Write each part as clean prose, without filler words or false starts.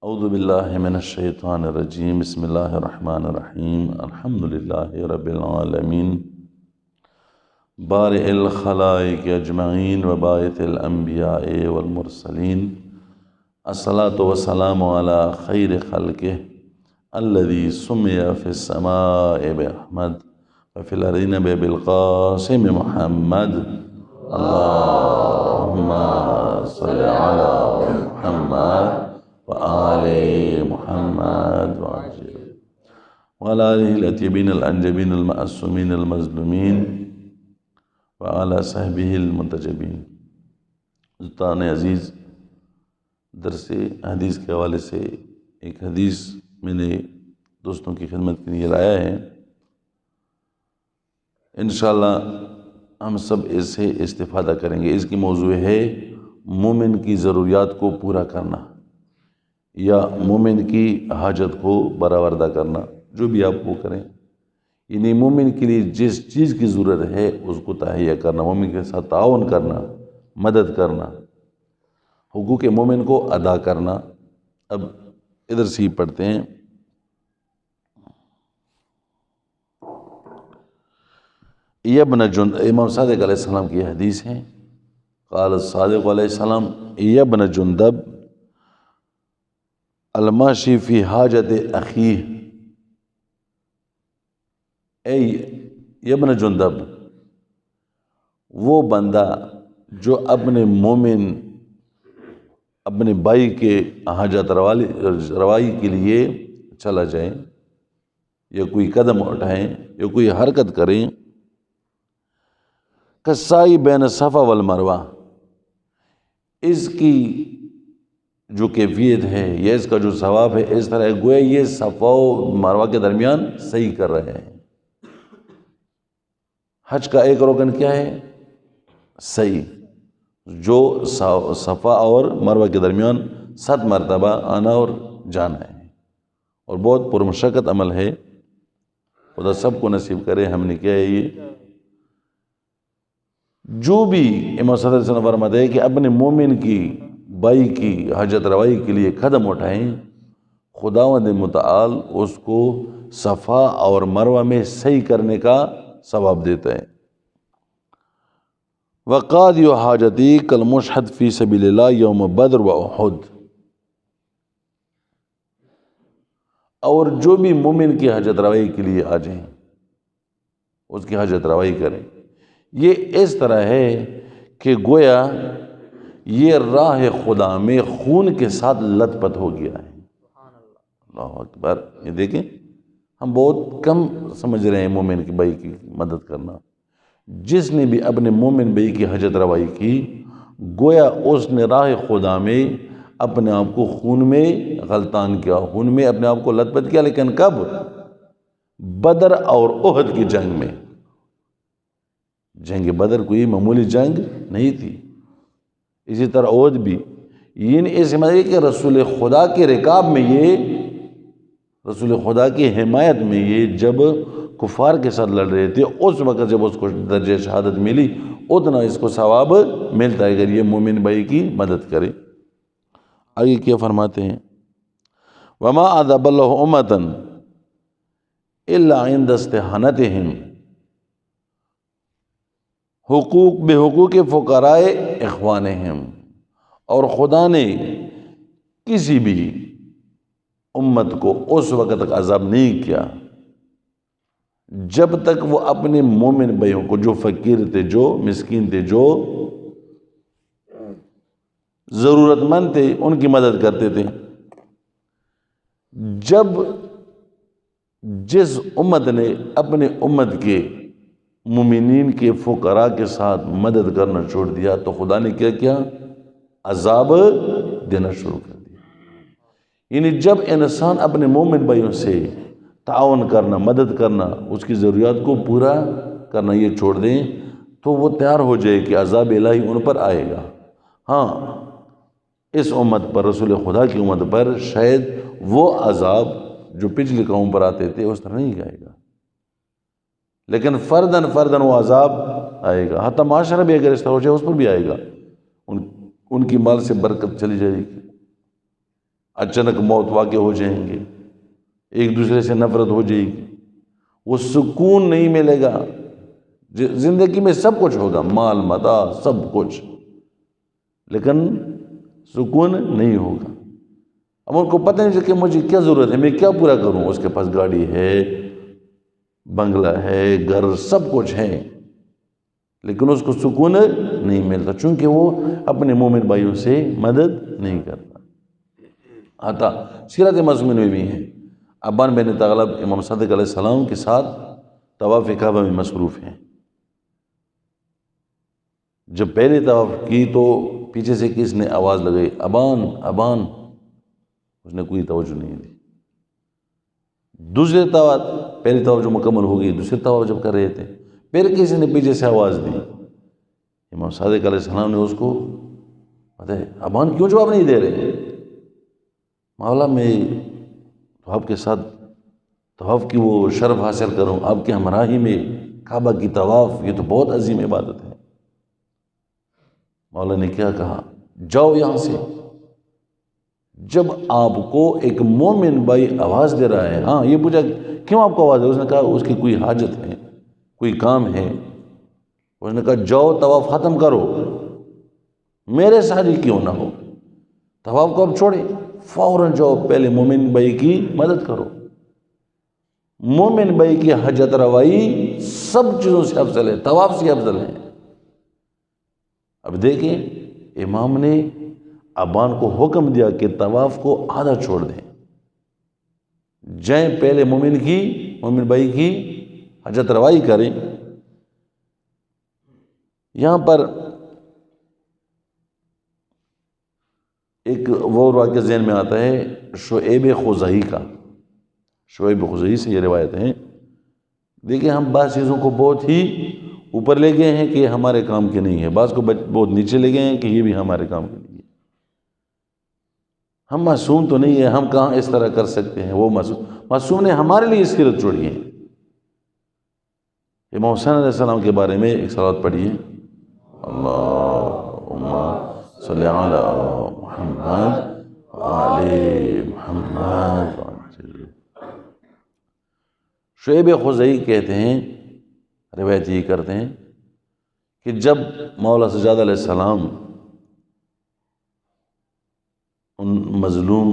اعوذ باللہ من الشیطان الرجیم بسم اللہ الرحمن الرحیم الحمدللہ رب العالمین بارئ الخلائق اجمعین وباعث الانبیاء والمرسلین الصلاة والسلام علی خیر خلقہ الذی سمی فی السماء بأحمد وفی الارضین بالقاسم محمد اللہم صلی علی محمد وآل محمد وعلى آله الأطيبين الأنجبين المعصومين المظلومين وعلى صحبه المنتجبين۔ دوستان عزیز، درس حدیث کے حوالے سے ایک حدیث میں نے دوستوں کی خدمت کے لیے لایا ہے۔ انشاءاللہ ہم سب اس سے استفادہ کریں گے۔ اس کی موضوع ہے مومن کی ضروریات کو پورا کرنا یا مومن کی حاجت کو برآوردہ کرنا، جو بھی آپ وہ کریں، یعنی مومن کے لیے جس چیز کی ضرورت ہے اس کو تہیہ کرنا، مومن کے ساتھ تعاون کرنا، مدد کرنا، حقوق مومن کو ادا کرنا۔ اب ادھر سے ہی پڑھتے ہیں۔ ابن جندب، امام صادق علیہ السلام کی حدیث ہے، قال الصادق علیہ السلام ابن جندب الماشی فی حاجت اخیہ، اے ابن جندب، وہ بندہ جو اپنے مومن اپنے بھائی کے حاجت روائی کے لیے چلا جائے یا کوئی قدم اٹھائیں یا کوئی حرکت کریں، کسائی بین صفا والمروہ، اس کی جو کیفیت ہے یا اس کا جو ثواب ہے اس طرح گویا یہ صفا و مروہ کے درمیان صحیح کر رہے ہیں۔ حج کا ایک رکن کیا ہے؟ صحیح، جو صفا اور مروہ کے درمیان 7 مرتبہ آنا اور جانا ہے، اور بہت پرمشقت عمل ہے۔ خدا سب کو نصیب کرے۔ ہم نے کیا ہے یہ، جو بھی امام صلی اللہ علیہ وسلم فرماتے ہیں کہ اپنے مومن کی بھائی کی حاجت روائی کے لیے قدم اٹھائیں، خداوند متعال اس کو صفا اور مروہ میں صحیح کرنے کا ثواب دیتا ہے۔ وقاضی حاجتی کالمشہد فی سبیل اللہ یوم بدر و احد، اور جو بھی مومن کی حاجت روائی کے لیے آ جائیں اس کی حاجت روائی کریں، یہ اس طرح ہے کہ گویا یہ راہ خدا میں خون کے ساتھ لت پت ہو گیا ہے۔ اللہ اکبر۔ یہ دیکھیں، ہم بہت کم سمجھ رہے ہیں مومن کی بھائی کی مدد کرنا۔ جس نے بھی اپنے مومن بھائی کی حاجت روائی کی، گویا اس نے راہ خدا میں اپنے آپ کو خون میں غلطان کیا، خون میں اپنے آپ کو لت پت کیا۔ لیکن کب؟ بدر اور احد کی جنگ میں۔ جنگ بدر کوئی معمولی جنگ نہیں تھی، اسی طرح احد بھی۔ یعنی اس معنی کہ رسول خدا کے رکاب میں یہ، رسول خدا کی حمایت میں یہ جب کفار کے ساتھ لڑ رہے تھے، اس وقت جب اس کو درجہ شہادت ملی، اتنا اس کو ثواب ملتا ہے اگر یہ مومن بھائی کی مدد کرے۔ آگے کیا فرماتے ہیں؟ وَمَا عَذَبَ اللَّهُ أُمَّةً إِلَّا عِنْدَ اسْتِحَانَتِهِمْ، حقوق بحقوق فقراء اخوانہم، اور خدا نے کسی بھی امت کو اس وقت تک عذاب نہیں کیا جب تک وہ اپنے مومن بھائیوں کو، جو فقیر تھے، جو مسکین تھے، جو ضرورت مند تھے، ان کی مدد کرتے تھے۔ جب جس امت نے اپنے امت کے مومنین کے فقراء کے ساتھ مدد کرنا چھوڑ دیا تو خدا نے کیا کیا؟ عذاب دینا شروع کر دیا۔ یعنی جب انسان اپنے مومن بھائیوں سے تعاون کرنا، مدد کرنا، اس کی ضروریات کو پورا کرنا یہ چھوڑ دیں تو وہ تیار ہو جائے کہ عذاب الہی ان پر آئے گا۔ ہاں، اس امت پر، رسول خدا کی امت پر شاید وہ عذاب جو پچھلی قوم پر آتے تھے اس طرح نہیں آئے گا، لیکن فرداً وہ عذاب آئے گا۔ حتی معاشرہ بھی اگر اس طرح ہو جائے اس پر بھی آئے گا، ان کی مال سے برکت چلی جائے گی۔ اچانک موت واقع ہو جائیں گے، ایک دوسرے سے نفرت ہو جائے گی، وہ سکون نہیں ملے گا۔ زندگی میں سب کچھ ہوگا، مال متاع سب کچھ، لیکن سکون نہیں ہوگا۔ اب ان کو پتہ نہیں کہ مجھے کیا ضرورت ہے، میں کیا پورا کروں۔ اس کے پاس گاڑی ہے، بنگلہ ہے، گھر سب کچھ ہے، لیکن اس کو سکون نہیں ملتا، چونکہ وہ اپنے مومن بھائیوں سے مدد نہیں کرتا۔ آتا سیرت مضمون میں بھی ہے، ابان بن تغلب امام صادق علیہ السلام کے ساتھ طواف کعبہ میں مصروف ہیں۔ جب پہلے طواف کی تو پیچھے سے کس نے آواز لگائی، ابان ابان، اس نے کوئی توجہ نہیں دی۔ دوسرے طواف، پہلی طواف جو مکمل ہو گئی، دوسرے طواف جب کر رہے تھے، پھر کسی نے پیچھے سے آواز دی، امام صادق علیہ السلام نے اس کو ابان کیوں جواب نہیں دے رہے؟ مولا میں تو آپ کے ساتھ طواف کی وہ شرف حاصل کروں، آپ کے ہمراہی میں کعبہ کی طواف، یہ تو بہت عظیم عبادت ہے۔ مولا نے کیا کہا، جاؤ یہاں سے۔ جب آپ کو ایک مومن بھائی آواز دے رہا ہے، ہاں یہ پوچھا کیوں آپ کو آواز دے، اس نے کہا اس کی کوئی حاجت ہے، کوئی کام ہے۔ اس نے کہا جاؤ طواف ختم کرو، میرے ساتھ ہی کیوں نہ ہو، طواف کو اب چھوڑے، فوراً جاؤ پہلے مومن بھائی کی مدد کرو۔ مومن بھائی کی حاجت روائی سب چیزوں سے افضل ہے، طواف سے افضل ہے۔ اب دیکھیں امام نے ابان کو حکم دیا کہ طواف کو آدھا چھوڑ دیں، جائیں پہلے مومن بھائی کی حاجت روائی کریں۔ یہاں پر ایک وہ واقعہ ذہن میں آتا ہے شعیب خزاعی کا، شعیب خزاعی سے یہ روایت ہیں۔ دیکھیں ہم بعض چیزوں کو بہت ہی اوپر لے گئے ہیں کہ یہ ہمارے کام کے نہیں ہے، بعض کو بہت نیچے لے گئے ہیں کہ یہ بھی ہمارے کام کے نہیں ہے۔ ہم معصوم تو نہیں ہے، ہم کہاں اس طرح کر سکتے ہیں، وہ معصوم نے ہمارے لیے سیرت جوڑی ہے۔ امام حسین علیہ السلام کے بارے میں ایک صلوات پڑھیے، اللہم صلی علی محمد وعلی محمد۔ شعیب خزاعی کہتے ہیں، روایت یہ کرتے ہیں کہ جب مولا سجاد علیہ السلام ان مظلوم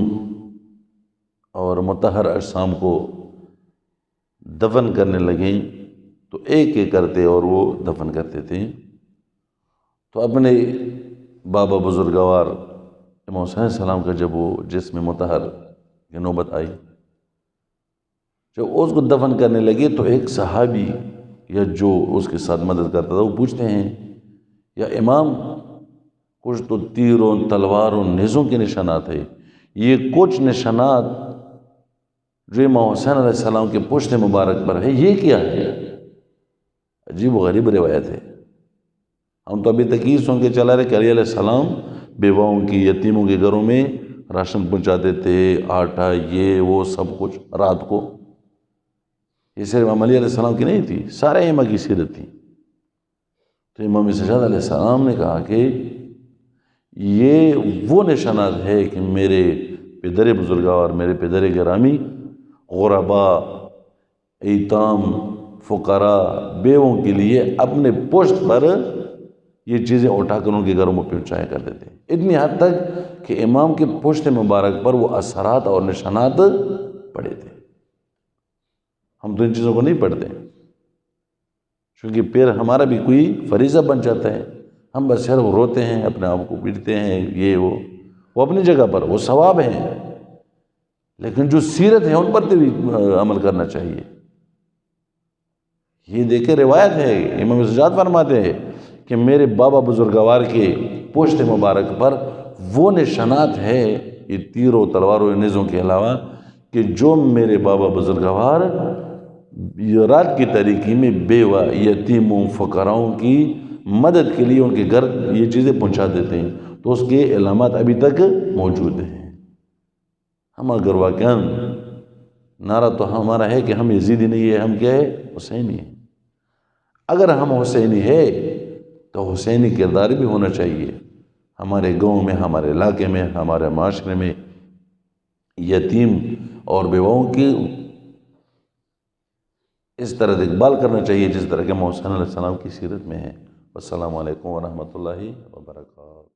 اور مطہر اجسام کو دفن کرنے لگیں تو ایک ایک کرتے اور وہ دفن کرتے تھے، تو اپنے بابا بزرگوار امام حسین علیہ السلام کا جب وہ جسم مطہر کی نوبت آئی، جب اس کو دفن کرنے لگے تو ایک صحابی یا جو اس کے ساتھ مدد کرتا تھا وہ پوچھتے ہیں، یا امام کچھ تو تیروں تلواروں نیزوں کے نشانات ہیں، یہ کچھ نشانات جو امام حسین علیہ السلام کے پشت مبارک پر ہے یہ کیا ہے؟ عجیب و غریب روایت ہے۔ ہم تو ابھی تک یہ سن کے چلا رہے کہ علیہ السلام بیواؤں کی، یتیموں کے گھروں میں راشن پہنچاتے تھے، آٹا یہ وہ سب کچھ رات کو۔ یہ صرف امام علیہ السلام کی نہیں تھی، سارے ائمہ کی سیرت تھی۔ تو امام سجاد علیہ السلام نے کہا کہ یہ وہ نشانات ہے کہ میرے پدر بزرگوار، میرے پدر گرامی غرباء، ایتام، فقراء، بیووں کے لیے اپنے پشت پر یہ چیزیں اٹھا کر ان کے گھروں میں پہنچایا کرتے تھے، اتنی حد تک کہ امام کے پشت مبارک پر وہ اثرات اور نشانات پڑے تھے۔ ہم تو ان چیزوں کو نہیں پڑھتے کیونکہ پھر ہمارا بھی کوئی فریضہ بن جاتا ہے، ہم بس صرف روتے ہیں، اپنے آپ کو پیٹتے ہیں، یہ وہ اپنی جگہ پر وہ ثواب ہیں، لیکن جو سیرت ہے ان پر بھی عمل کرنا چاہیے۔ یہ دیکھیں روایت ہے، امام سجاد فرماتے ہیں کہ میرے بابا بزرگوار کے پشت مبارک پر وہ نشانات ہے، یہ تیروں تلواروں نیزوں کے علاوہ، کہ جو میرے بابا بزرگوار رات کی تاریکی میں بیوہ، یتیموں، فقراؤں کی مدد کے لیے ان کے گھر یہ چیزیں پہنچا دیتے ہیں، تو اس کے علامات ابھی تک موجود ہیں۔ ہم اگر واقعاً نعرہ تو ہمارا ہے کہ ہم یزیدی نہیں ہے، ہم کیا ہے؟ حسینی ہے۔ اگر ہم حسینی ہے تو حسینی کردار بھی ہونا چاہیے ہمارے گاؤں میں، ہمارے علاقے میں، ہمارے معاشرے میں۔ یتیم اور بیواؤں کی اس طرح دیکھ بھال کرنا چاہیے جس طرح کہ محسن علیہ السلام کی سیرت میں ہے۔ السلام علیکم ورحمۃ اللہ وبرکاتہ۔